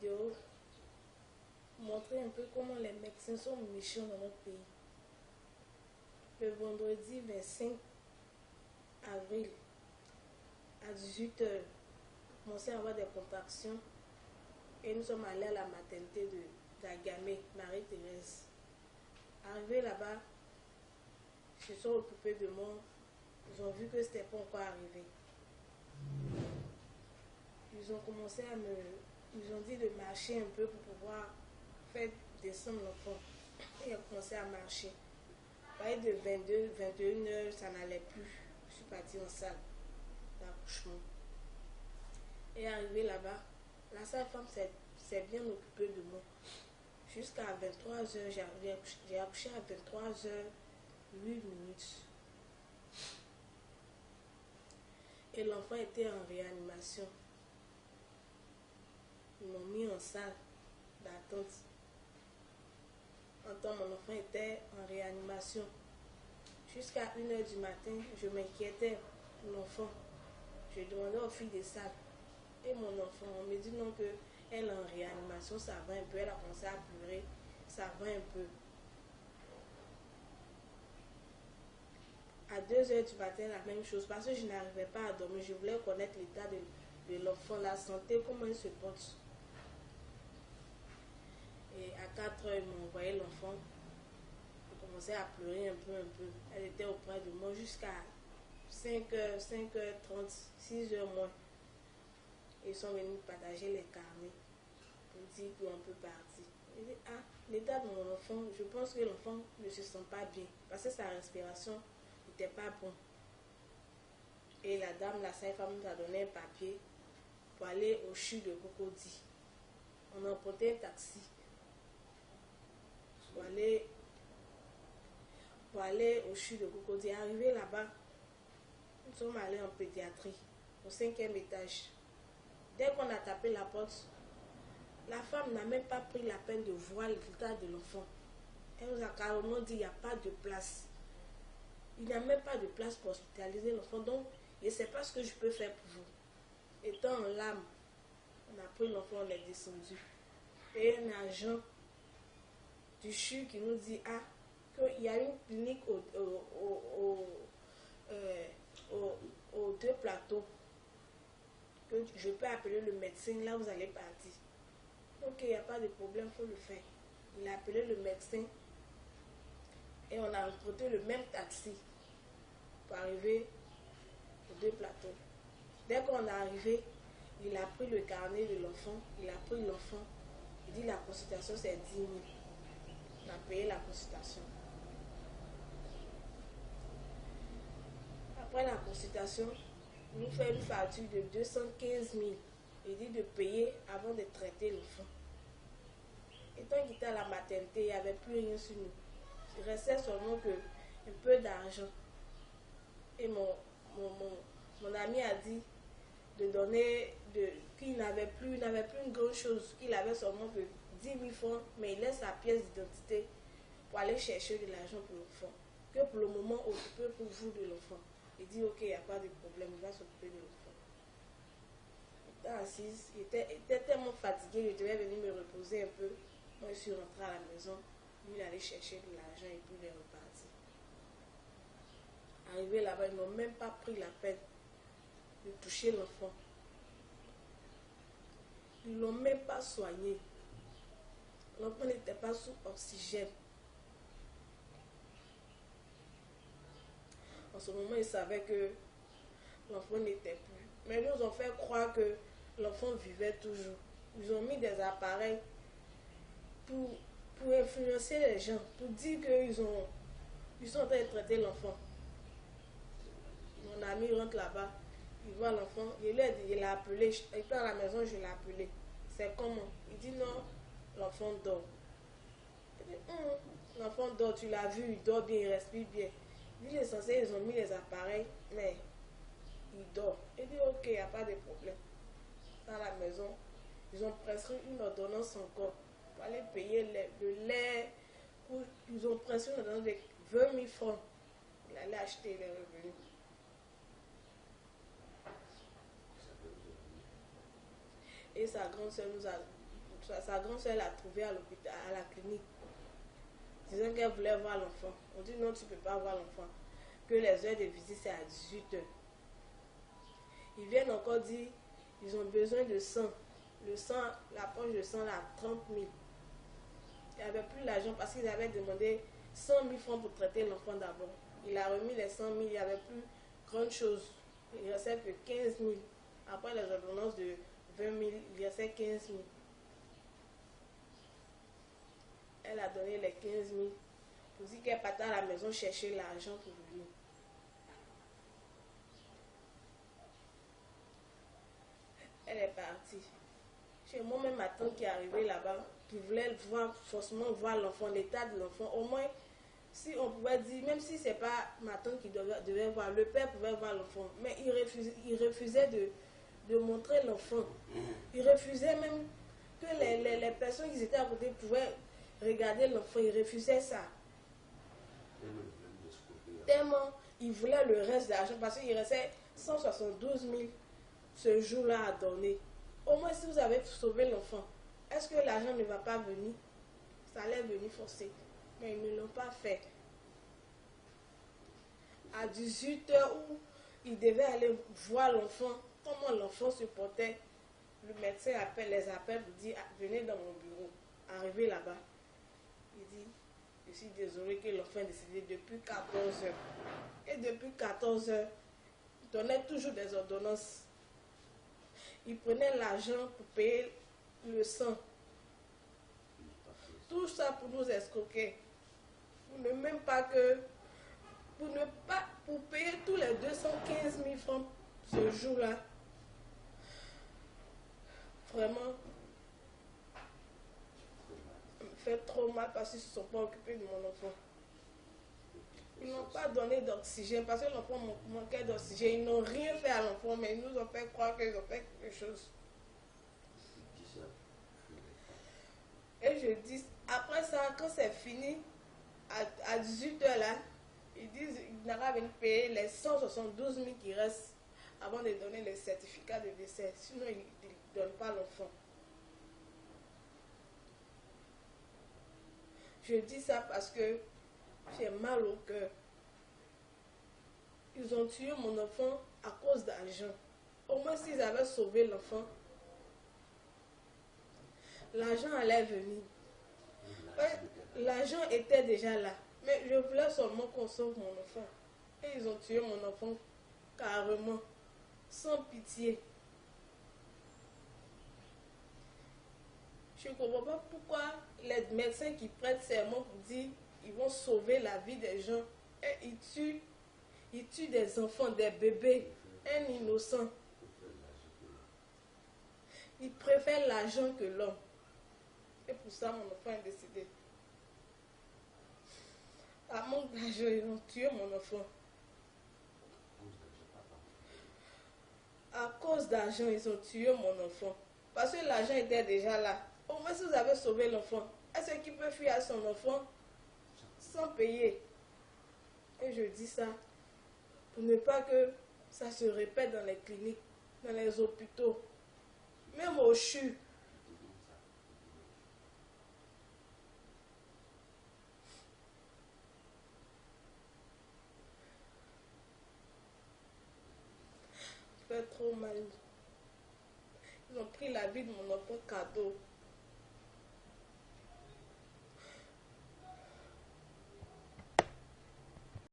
vidéo montrer un peu comment les médecins sont méchants dans notre pays. Le vendredi 25 avril à 18 h, on commençait à avoir des contractions et nous sommes allés à la maternité de d'Agamé, Marie-Thérèse. Arrivé là-bas, ils se sont occupés de moi. Ils ont vu que c'était pas encore arrivé. Ils ont commencé à me... Ils ont dit de marcher un peu pour pouvoir faire descendre l'enfant. Et il a commencé à marcher. Pareil de 22, 21 h, ça n'allait plus. Je suis partie en salle d'accouchement. Et arrivé là-bas, la sage-femme s'est bien occupée de moi. Jusqu'à 23 h, j'ai accouché à 23 h 8 minutes. Et l'enfant était en réanimation. Ils m'ont mis en salle d'attente. En temps, mon enfant était en réanimation. Jusqu'à 1 h du matin, je m'inquiétais pour l'enfant. Je demandais aux filles des salles. Et mon enfant, on me dit non, qu'elle est en réanimation, ça va un peu. Elle a commencé à pleurer, ça va un peu. À 2 h du matin, la même chose, parce que je n'arrivais pas à dormir. Je voulais connaître l'état de l'enfant, la santé, comment il se porte. Et à 4 h, ils m'ont envoyé l'enfant. Elle commençait à pleurer un peu. Elle était auprès de moi jusqu'à 5 h, 5h30, 6 h moins. Ils sont venus partager les carnets pour dire qu'on peut partir. Je dis, ah, l'état de mon enfant, je pense que l'enfant ne se sent pas bien parce que sa respiration n'était pas bonne. Et la dame, la sage-femme, nous a donné un papier pour aller au CHU de Cocody. On a emprunté un taxi pour aller au CHU de Cocody. Arrivé là-bas, nous sommes allés en pédiatrie, au 5e étage. Dès qu'on a tapé la porte, la femme n'a même pas pris la peine de voir l'état de l'enfant. Elle nous a carrément dit qu'il n'y a pas de place. Il n'y a même pas de place pour hospitaliser l'enfant. Donc, je ne sais pas ce que je peux faire pour vous. Étant en larmes, on a pris l'enfant, on est descendu. Et un agent du CHU qui nous dit qu'il y a une clinique aux 2 plateaux. Que je peux appeler le médecin, là vous allez partir. Ok, il n'y a pas de problème, il faut le faire. Il a appelé le médecin et on a emprunté le même taxi pour arriver aux 2 plateaux. Dès qu'on est arrivé, il a pris le carnet de l'enfant, il a pris l'enfant, il dit la consultation c'est 10 000. On a payé la consultation. Après la consultation, il nous fait une facture de 215 000. Il dit de payer avant de traiter l'enfant. Et tant qu'il était à la maternité, il n'y avait plus rien sur nous. Il restait seulement un peu d'argent. Et mon ami a dit de donner, qu'il n'avait plus une grande chose, qu'il avait seulement que 10 000 francs, mais il laisse sa pièce d'identité pour aller chercher de l'argent pour l'enfant. Que pour le moment, occupé pour vous de l'enfant. Il dit ok, il n'y a pas de problème, il va s'occuper de l'enfant. Il était assise, il était tellement fatigué, je devais venir me reposer un peu. Moi, je suis rentrée à la maison, lui, il allait chercher de l'argent et puis il est reparti. Arrivé là-bas, ils n'ont même pas pris la peine de toucher l'enfant. Ils ne l'ont même pas soigné. L'enfant n'était pas sous oxygène. En ce moment, ils savaient que l'enfant n'était plus. Mais ils nous ont fait croire que l'enfant vivait toujours. Ils ont mis des appareils pour influencer les gens, pour dire qu'ils sont en train de traiter l'enfant. Mon ami rentre là-bas, il voit l'enfant, il l'a appelé, il était à la maison, je l'ai appelé. C'est comment? Il dit non, l'enfant dort. Il dit, l'enfant dort, tu l'as vu, il dort bien, il respire bien. Il dit, l'essentiel, ils ont mis les appareils, mais il dort. Il dit, ok, il n'y a pas de problème. Dans la maison, ils ont prescrit une ordonnance encore pour aller payer le lait. Ils ont prescrit une ordonnance de 20 000 francs. Il allait acheter les revenus. Et sa grande soeur nous a sa grande soeur l'a trouvé à l'hôpital, à la clinique, disant qu'elle voulait voir l'enfant. On dit non, tu ne peux pas voir l'enfant. Que les heures de visite, c'est à 18 heures. Ils viennent encore dire, ils ont besoin de sang. Le sang, la poche de sang, là, 30 000. Il n'y avait plus l'argent parce qu'ils avaient demandé 100 000 francs pour traiter l'enfant d'abord. Il a remis les 100 000, il n'y avait plus grande chose. Il ne restait que 15 000. Après les ordonnances de 20 000, il restait 15 000. Elle a donné les 15 000 pour dire qu'elle partait à la maison chercher l'argent pour venir. Elle est partie. Chez moi-même, ma tante qui est arrivée là-bas, qui voulait forcément voir l'enfant, l'état de l'enfant. Au moins, si on pouvait dire, même si ce n'est pas ma tante qui devait voir, le père pouvait voir l'enfant. Mais il refusait de montrer l'enfant. Il refusait même que les personnes qui étaient à côté pouvaient regarder l'enfant. Il refusait ça. Tellement il voulait le reste de l'argent parce qu'il restait 172 000 ce jour-là à donner. Au moins, si vous avez sauvé l'enfant, est-ce que l'argent ne va pas venir? Ça allait venir forcer. Mais ils ne l'ont pas fait. À 18 heures où ils devaient aller voir l'enfant, comment l'enfant se portait, le médecin les appelle pour dire venez dans mon bureau. Arrivé là-bas, il dit je suis désolé que l'enfant est décédé depuis 14 heures. Et depuis 14 heures, il donnait toujours des ordonnances. Il prenait l'argent pour payer le sang. Tout ça pour nous escroquer. Pour ne même pas que... Pour payer tous les 215 000 francs ce jour-là. Vraiment, ça me fait trop mal parce qu'ils ne se sont pas occupés de mon enfant. Ils n'ont pas donné d'oxygène parce que l'enfant manquait d'oxygène. Ils n'ont rien fait à l'enfant, mais ils nous ont fait croire qu'ils ont fait quelque chose. Et je dis, après ça, quand c'est fini, à 18 h là, ils disent qu'ils n'ont pas venir payer les 172 000 qui restent avant de donner le certificat de décès. Sinon, ils ne donnent pas l'enfant. Je dis ça parce que j'ai mal au cœur. Ils ont tué mon enfant à cause d'argent. Au moins, s'ils avaient sauvé l'enfant, l'argent allait venir. L'argent était déjà là. Mais je voulais seulement qu'on sauve mon enfant. Et ils ont tué mon enfant carrément, sans pitié. Je ne comprends pas pourquoi les médecins qui prêtent serment pour dire qu'ils vont sauver la vie des gens. Et ils tuent des enfants, des bébés, un innocent. Ils préfèrent l'argent que l'homme. Et pour ça, mon enfant est décédé. À manque d'argent, ils ont tué mon enfant. À cause d'argent, ils ont tué mon enfant. Parce que l'argent était déjà là. Au moins, si vous avez sauvé l'enfant, est-ce qu'il peut fuir à son enfant sans payer? Et je dis ça pour ne pas que ça se répète dans les cliniques, dans les hôpitaux, même au CHU. Ça fait trop mal. Ils ont pris la vie de mon enfant cadeau.